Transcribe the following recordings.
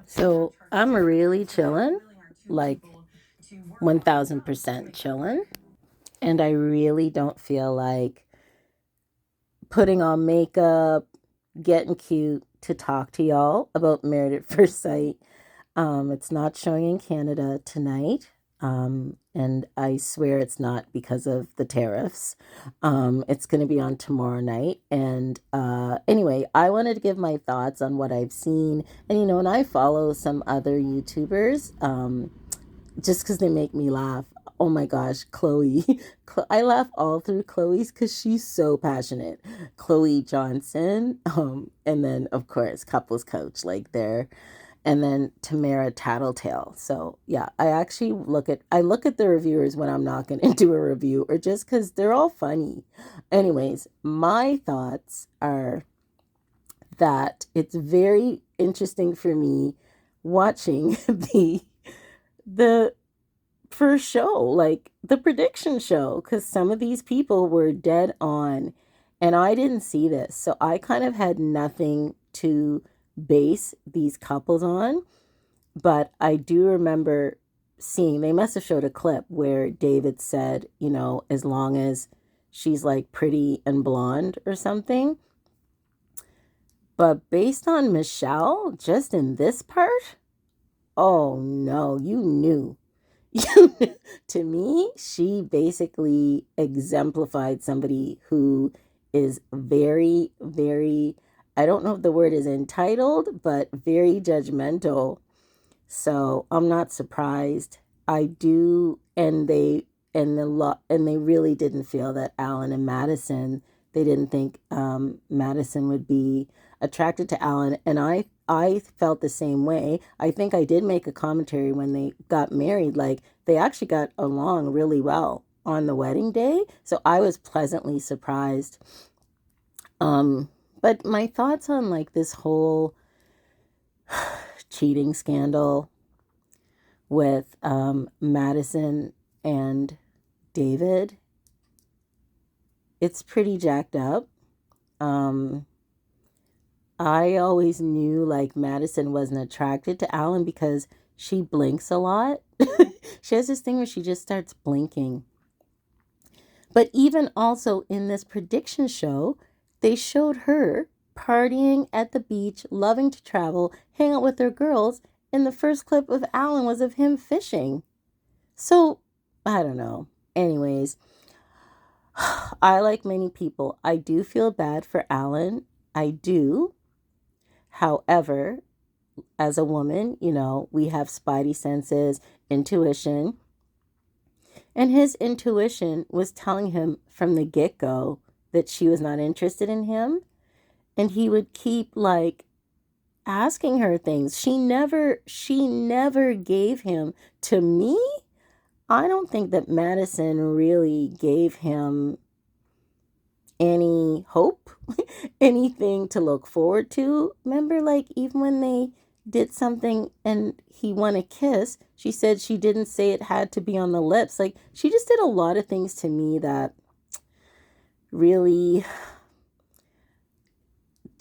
So I'm really chilling, like 1000% chilling. And I really don't feel like putting on makeup, getting cute to talk to y'all about Married at First Sight. It's not showing in Canada tonight. And I swear it's not because of the tariffs. It's going to be on tomorrow night. And anyway, I wanted to give my thoughts on what I've seen. And I follow some other YouTubers just because they make me laugh. Oh my gosh, Chloe. I laugh all through Chloe's because she's so passionate. Chloe Johnson. And then, of course, couples coach, like there, and then Tamara Tattletale. So yeah, I look at the reviewers when I'm not going to do a review, or just because they're all funny. Anyways, my thoughts are that it's very interesting for me watching the first show, like the prediction show, because some of these people were dead on, and I didn't see this, so I kind of had nothing to base these couples on. But I do remember seeing, they must have showed a clip where David said, as long as she's like pretty and blonde or something. But based on Michelle, just in this part, oh no, you knew. To me, she basically exemplified somebody who is very, very, I don't know if the word is entitled, but very judgmental. So I'm not surprised. I do, and they really didn't feel that Alan and Madison. They didn't think Madison would be attracted to Alan, and I felt the same way. I think I did make a commentary when they got married, like they actually got along really well on the wedding day. So I was pleasantly surprised. Um, but my thoughts on like this whole cheating scandal with Madison and David, it's pretty jacked up. Um, I always knew like Madison wasn't attracted to Alan because she blinks a lot. She has this thing where she just starts blinking. But even also in this prediction show, they showed her partying at the beach, loving to travel, hang out with their girls. And the first clip of Alan was of him fishing. So, I don't know. Anyways, I, like many people, I do feel bad for Alan. I do. However, as a woman, we have spidey senses, intuition. And his intuition was telling him from the get go that she was not interested in him. And he would keep like asking her things. She never gave him, to me, I don't think that Madison really gave him any hope, anything to look forward to. Remember, like, even when they did something and he won a kiss, she said she didn't say it had to be on the lips. Like, she just did a lot of things to me that really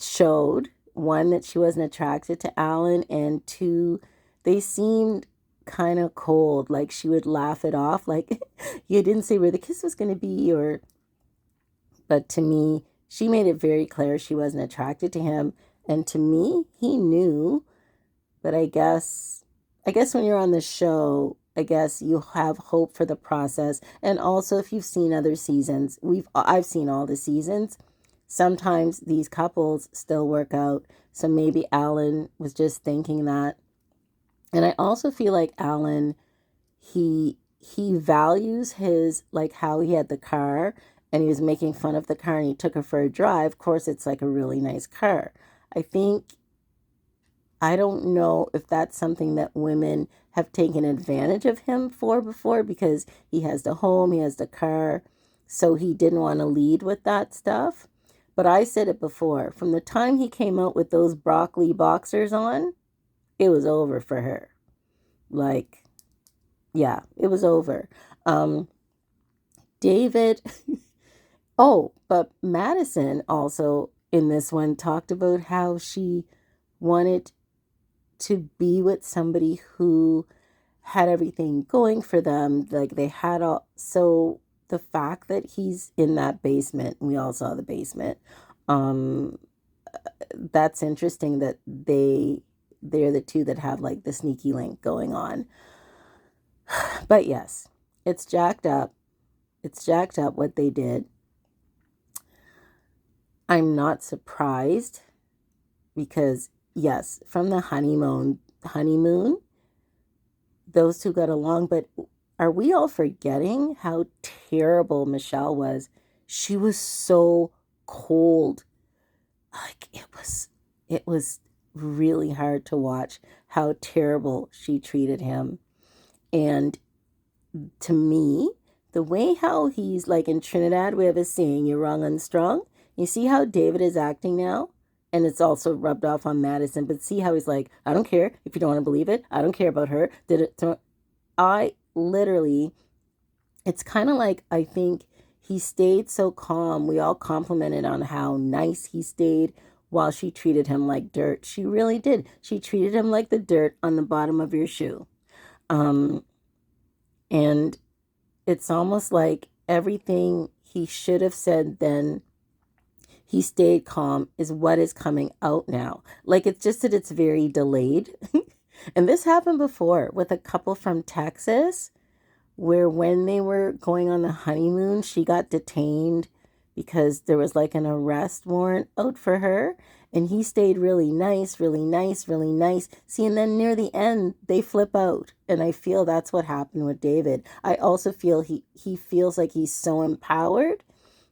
showed, one, that she wasn't attracted to Alan, and two, they seemed kind of cold. Like, she would laugh it off, like, you didn't say where the kiss was going to be, or, but to me, she made it very clear she wasn't attracted to him. And to me, he knew. But I guess when you're on the show, I guess you have hope for the process. And also, if you've seen other seasons, I've seen all the seasons. Sometimes these couples still work out. So maybe Alan was just thinking that. And I also feel like Alan, he values his, like, how he had the car, and he was making fun of the car, and he took her for a drive. Of course, it's like a really nice car. I think, I don't know if that's something that women have taken advantage of him for before, because he has the home, he has the car, so he didn't want to lead with that stuff. But I said it before, from the time he came out with those broccoli boxers on, it was over for her. Like, yeah, it was over. Um, David, oh, but Madison also in this one talked about how she wanted to be with somebody who had everything going for them. Like they had all, so the fact that he's in that basement, we all saw the basement. Um, that's interesting that they're the two that have like the sneaky link going on. But yes, it's jacked up. It's jacked up what they did. I'm not surprised because yes, from the honeymoon, those two got along, but are we all forgetting how terrible Michelle was? She was so cold. Like it was really hard to watch how terrible she treated him. And to me, the way how he's like in Trinidad, we have a saying, you're wrong unstrung. You see how David is acting now? And it's also rubbed off on Madison, but see how he's like, I don't care if you don't want to believe it. I don't care about her. Did it? I literally, it's kind of like, I think he stayed so calm. We all complimented on how nice he stayed while she treated him like dirt. She really did. She treated him like the dirt on the bottom of your shoe. Um, and it's almost like everything he should have said then, he stayed calm, is what is coming out now. Like it's just that it's very delayed. And this happened before with a couple from Texas where when they were going on the honeymoon, she got detained because there was like an arrest warrant out for her. And he stayed really nice, really nice, really nice. See, and then near the end, they flip out. And I feel that's what happened with David. I also feel he feels like he's so empowered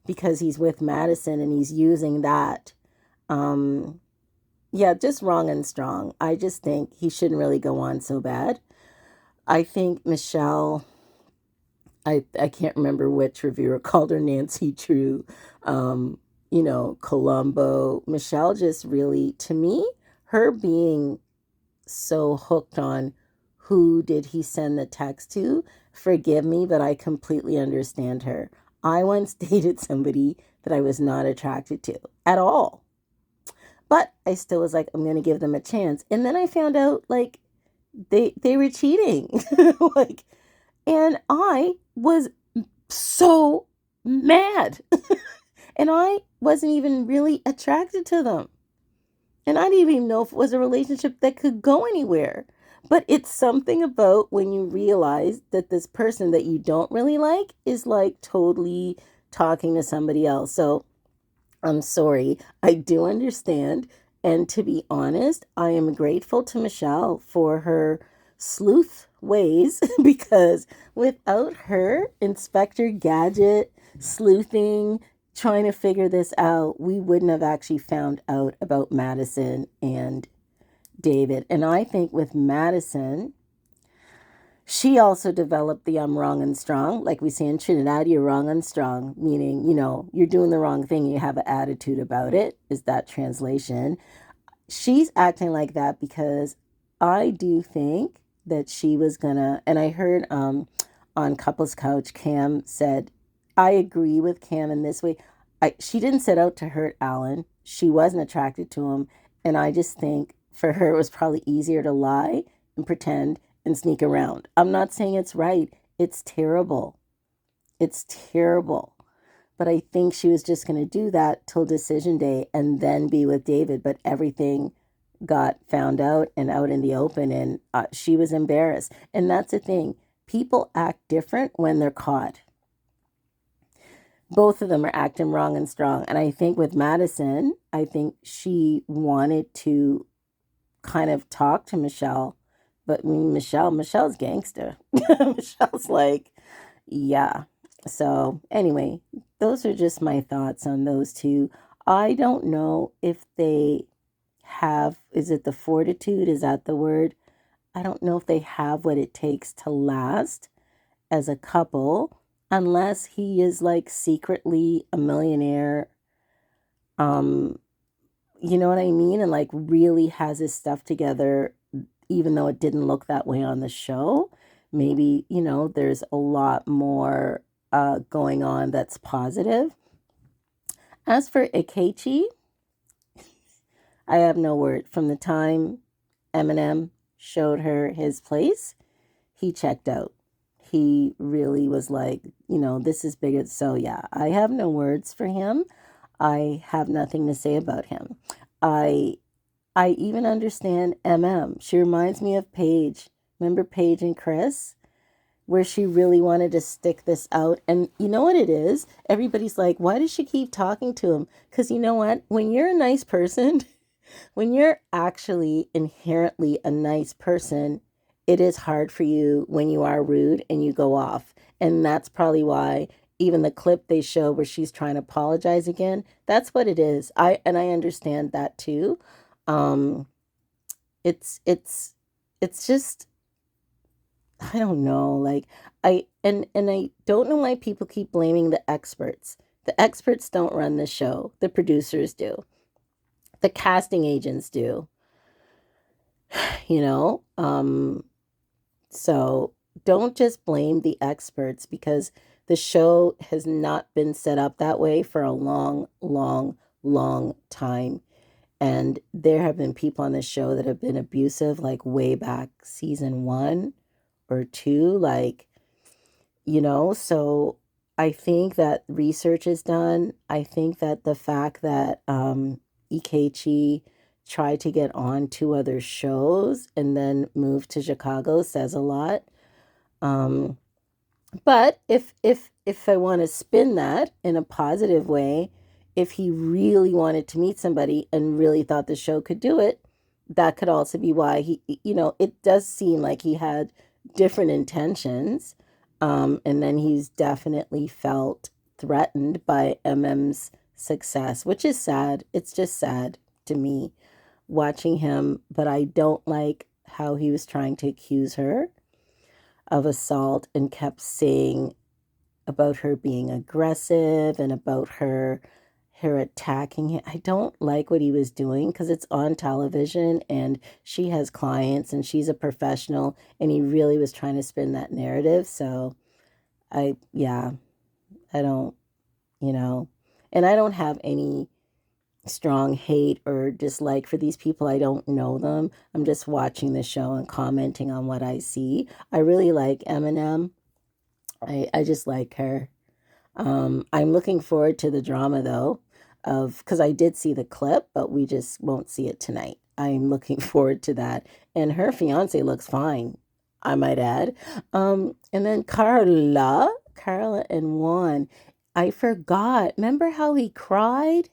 because he's with Madison and he's using that. Um, yeah, just wrong and strong. I just think he shouldn't really go on so bad. I think Michelle, I can't remember which reviewer called her Nancy Drew, Columbo. Michelle just really, to me, her being so hooked on who did he send the text to, forgive me, but I completely understand her. I once dated somebody that I was not attracted to at all. But I still was like, I'm going to give them a chance. And then I found out like they were cheating. Like, and I was so mad. And I wasn't even really attracted to them. And I didn't even know if it was a relationship that could go anywhere. But it's something about when you realize that this person that you don't really like is like totally talking to somebody else. So I'm sorry. I do understand. And to be honest, I am grateful to Michelle for her sleuth ways because without her, Inspector Gadget, sleuthing, trying to figure this out, we wouldn't have actually found out about Madison and David. And I think with Madison, she also developed the I'm wrong and strong. Like we say in Trinidad, you're wrong and strong, meaning, you're doing the wrong thing. You have an attitude about it, is that translation. She's acting like that because I do think that she was gonna, and I heard on Couples Couch, Cam said, I agree with Cam in this way. She didn't set out to hurt Alan. She wasn't attracted to him. And I just think for her, it was probably easier to lie and pretend and sneak around. I'm not saying it's right. It's terrible. It's terrible. But I think she was just going to do that till decision day and then be with David. But everything got found out and out in the open, and she was embarrassed. And that's the thing. People act different when they're caught. Both of them are acting wrong and strong. And I think with Madison, I think she wanted to kind of talk to Michelle, but Michelle's gangster. Michelle's like, yeah. So anyway, those are just my thoughts on those two. I don't know if they have, is it the fortitude? Is that the word? I don't know if they have what it takes to last as a couple, unless he is like secretly a millionaire. Um, you know what I mean? And like really has his stuff together, even though it didn't look that way on the show. Maybe, there's a lot more going on that's positive. As for Ikechi, I have no word from the time Eminem showed her his place, he checked out. He really was like, this is bigger. So yeah, I have no words for him. I have nothing to say about him. I I even understand MM. She reminds me of Paige. Remember Paige and Chris? Where she really wanted to stick this out. And you know what it is? Everybody's like, why does she keep talking to him? Because you know what? When you're a nice person, when you're actually inherently a nice person, it is hard for you when you are rude and you go off. And that's probably why even the clip they show where she's trying to apologize again, that's what it is. I understand that too. Um it's just I don't know. Like and I don't know why people keep blaming the experts. The experts don't run the show. The producers do. The casting agents do. You know? So don't just blame the experts because the show has not been set up that way for a long, long, long time. And there have been people on this show that have been abusive, like way back season 1 or 2. Like, so I think that research is done. I think that the fact that Ikechi tried to get on 2 other shows and then moved to Chicago says a lot. Um, but if I want to spin that in a positive way, if he really wanted to meet somebody and really thought the show could do it, that could also be why it does seem like he had different intentions. And then he's definitely felt threatened by MM's success, which is sad. It's just sad to me watching him, but I don't like how he was trying to accuse her of assault and kept saying about her being aggressive and about her attacking him. I don't like what he was doing because it's on television and she has clients and she's a professional and he really was trying to spin that narrative. So yeah, I don't, you know, and I don't have any strong hate or dislike for these people. I don't know them. I'm just watching the show and commenting on what I see. I really like Eminem. I just like her. I'm looking forward to the drama though, of because I did see the clip, but we just won't see it tonight. I'm looking forward to that. And her fiance looks fine, I might add. And then Carla and Juan. I forgot. Remember how he cried?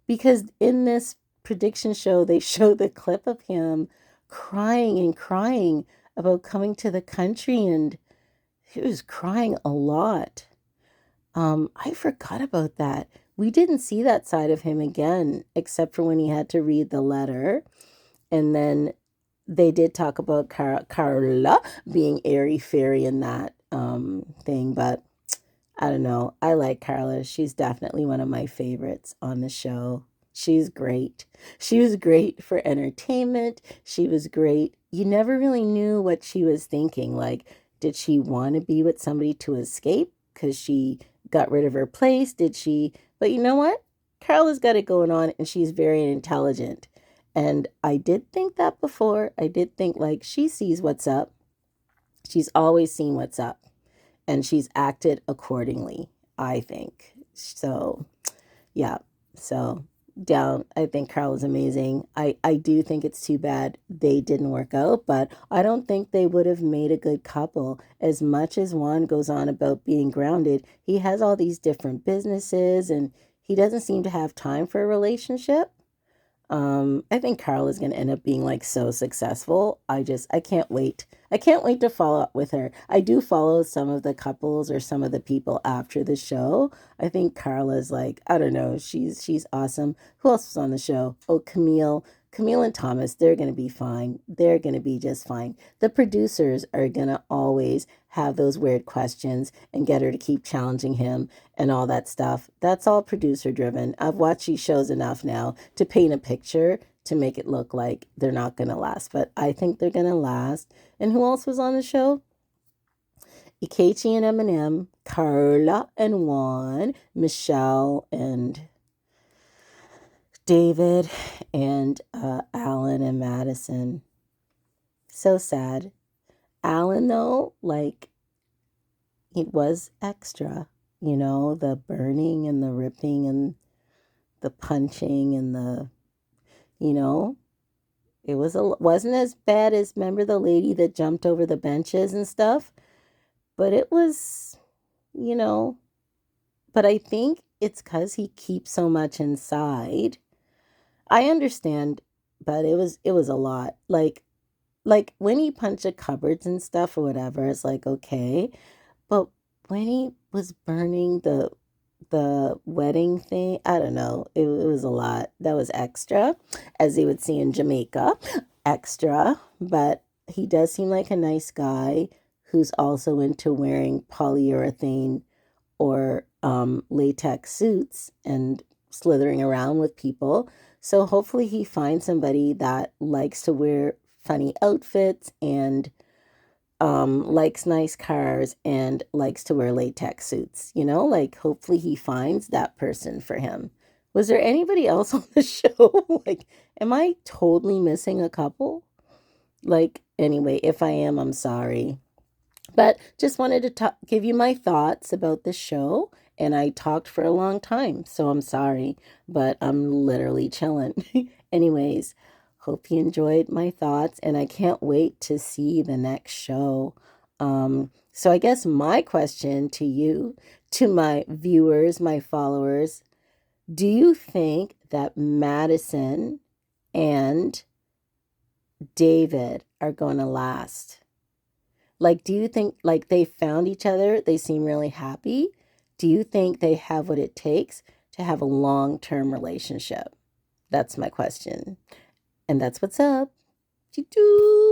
Because in this prediction show, they showed the clip of him crying and crying about coming to the country, and he was crying a lot. I forgot about that. We didn't see that side of him again, except for when he had to read the letter. And then they did talk about Carla being airy fairy in that thing, but I don't know. I like Carla. She's definitely one of my favorites on the show. She's great. She was great for entertainment. She was great. You never really knew what she was thinking. Like, did she want to be with somebody to escape because she got rid of her place? Did she? But you know what? Carla's got it going on and she's very intelligent. And I did think that before. I did think like she sees what's up. She's always seen what's up and she's acted accordingly, I think. So, yeah. So, down, I think Carl is amazing. I do think it's too bad they didn't work out, but I don't think they would have made a good couple. As much as Juan goes on about being grounded, he has all these different businesses and he doesn't seem to have time for a relationship. I think Carl is going to end up being like so successful. I can't wait. I can't wait to follow up with her. I do follow some of the couples or some of the people after the show. I think Carla's like, I don't know, she's awesome. Who else was on the show? Oh, Camille and Thomas, they're going to be fine. They're going to be just fine. The producers are going to always have those weird questions and get her to keep challenging him and all that stuff. That's all producer driven. I've watched these shows enough now to paint a picture to make it look like they're not going to last, but I think they're going to last. And who else was on the show? Ikechi and Eminem, Carla and Juan, Michelle and David, and Alan and Madison. So sad. Alan, though, like, it was extra, the burning and the ripping and the punching and you know, wasn't as bad as, remember the lady that jumped over the benches and stuff, but it was, you know, but I think it's because he keeps so much inside. I understand, but it was a lot. Like when he punched the cupboards and stuff or whatever, it's like okay. But when he was burning the wedding thing, I don't know. It was a lot. That was extra, as they would see in Jamaica. Extra. But he does seem like a nice guy who's also into wearing polyurethane or latex suits and slithering around with people. So hopefully he finds somebody that likes to wear funny outfits and likes nice cars and likes to wear latex suits. Like hopefully he finds that person for him. Was there anybody else on the show? Like, am I totally missing a couple? Like, anyway, if I am, I'm sorry. But just wanted to give you my thoughts about the show. And I talked for a long time, so I'm sorry, but I'm literally chilling. Anyways, hope you enjoyed my thoughts, and I can't wait to see the next show. So I guess my question to you, to my viewers, my followers, do you think that Madison and David are going to last? Like, do you think like they found each other? They seem really happy. Do you think they have what it takes to have a long-term relationship? That's my question. And that's what's up. Choo-choo.